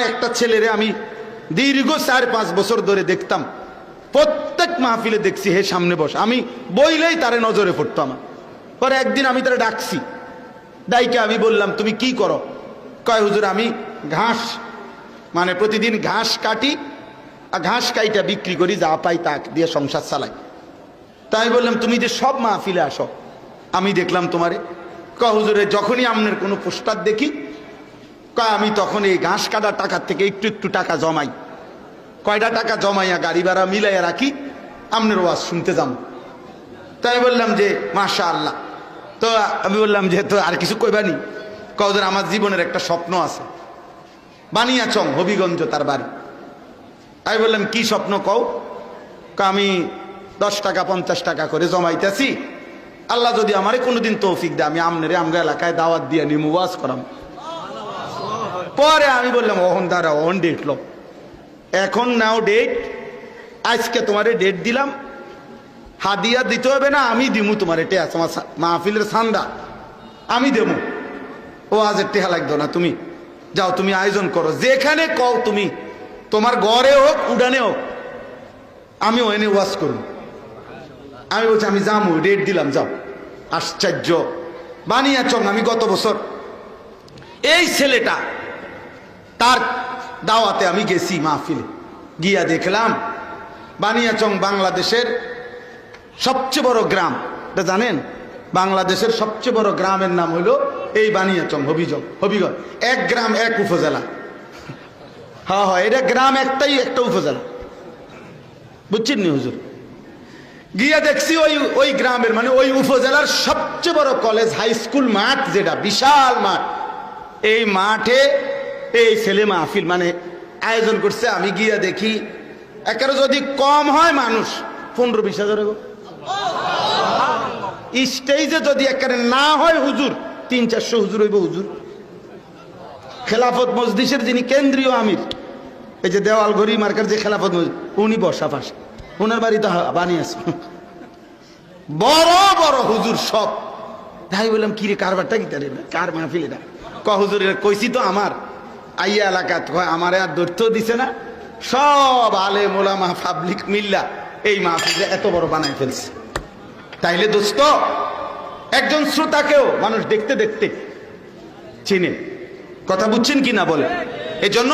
একটা ছেলেরে আমি দীর্ঘ 4-5 বছর ধরে দেখতাম, প্রত্যেক মাহফিলে দেখছি হে সামনে বস, আমি বইলেই তারে নজরে পড়তো আমার। পরে একদিন আমি তারে ডাকছি, ডাইকে আমি বললাম তুমি কি করো? কয় হুজুর আমি ঘাস, মানে প্রতিদিন ঘাস কাটি আর ঘাস কাইটা বিক্রি করি, যা পাই তা দিয়ে সংসার চালাই। তাই বললাম তুমি যে সব মাহফিলে আসো, আমি দেখলাম তোমারে। কয় হুজুরে যখনই আপনার কোনো পোস্টার দেখি, কয় আমি তখন এই ঘাস কাটার টাকার থেকে একটু একটু টাকা জমাই, কয়টা টাকা জমাইয়া গাড়ি ভাড়া মিলাইয়া রাখি, আপনার ওয়াজ শুনতে যাম। তাই বললাম যে মাশাআল্লাহ। তো আমি বললাম যে তো আর কিছু কইবানি? কয় হুজুর আমার জীবনের একটা স্বপ্ন আছে, বানিয়াচং হবিগঞ্জ তার বাড়ি। আমি বললাম কি স্বপ্ন কও? আমি 10 টাকা 50 টাকা করে জমাইতেছি, আল্লাহ যদি আমারে কোনোদিন তৌফিক দেয় আমি আমনেরে আমরা এলাকায় দাওয়াত দিয়ে নিমু, ওয়াজ করাম। পরে আমি বললাম ওহন দাঁড়া, ওহন ডেট লো, এখন নাও ডেট, আজকে তোমারে ডেট দিলাম, হাদিয়া দিতে হবে না, আমি দিমু তোমার এটা তোমার মাহফিলের সান্দা আমি দেবো, ও আজ টেহা লাগতো না, তুমি যাও, তুমি আয়োজন করো যেখানে কও, তুমি তোমার ঘরে হোক উডানে হোক, আমি ওখানে ওয়াজ করব। আমি বলছি আমি যাবো, ডেট দিলাম, যাও। আশ্চর্য বানিয়াচং। আমি গত বছর এই ছেলেটা তার দাওয়াতে আমি গেছি, মাহফিলে গিয়া দেখলাম বানিয়াচং বাংলাদেশের সবচেয়ে বড় গ্রাম, এটা জানেন? বাংলাদেশের সবচেয়ে বড় গ্রামের নাম হলো এই বানিয়াচং হবিগঞ্জ। এক গ্রাম এক উপজেলা। হ্যাঁ হ্যাঁ, এটা গ্রাম একটাই, একটা উপজেলা, বুঝছেন নি হুজুর? গিয়া দেখছি ওই গ্রামের মানে ওই উপজেলার সবচেয়ে বড় কলেজ হাই স্কুল মাঠ, যেটা বিশাল মাঠ, এই মাঠে এই ছেলে মাহফিল মানে আয়োজন করছে। আমি গিয়া দেখি একেবারে যদি কম হয় মানুষ 15-20 হাজার, স্টেজে যদি একেবারে না হয় হুজুর 300-400 হুজুর হইব। হুজুর খেলাফত মজলিসের যিনি কেন্দ্রীয় আমির, এই যে দেওয়াল ঘড়ি মার্কার যে খেলাফত মসজিদ, উনি বসা পাশে, ওনার বাড়িতে বানিয়েছে বড় বড় হুজুর সব। তাই বললাম কি রে কারবারটা কি, তারে কার মাহফিল এটা? হুজুর কইছি তো আমার আইয়া এলাকা, আমার আর দৈত্য দিছে না, সব আলেম ওলামা পাবলিক মিল্লা এই মাহফিলে এত বড় বানায় ফেলছে। তাইলে দোস্ত একজন শ্রোতাকেও মানুষ দেখতে দেখতে চিনে। কথা বুঝছেন কি না বলে? এজন্য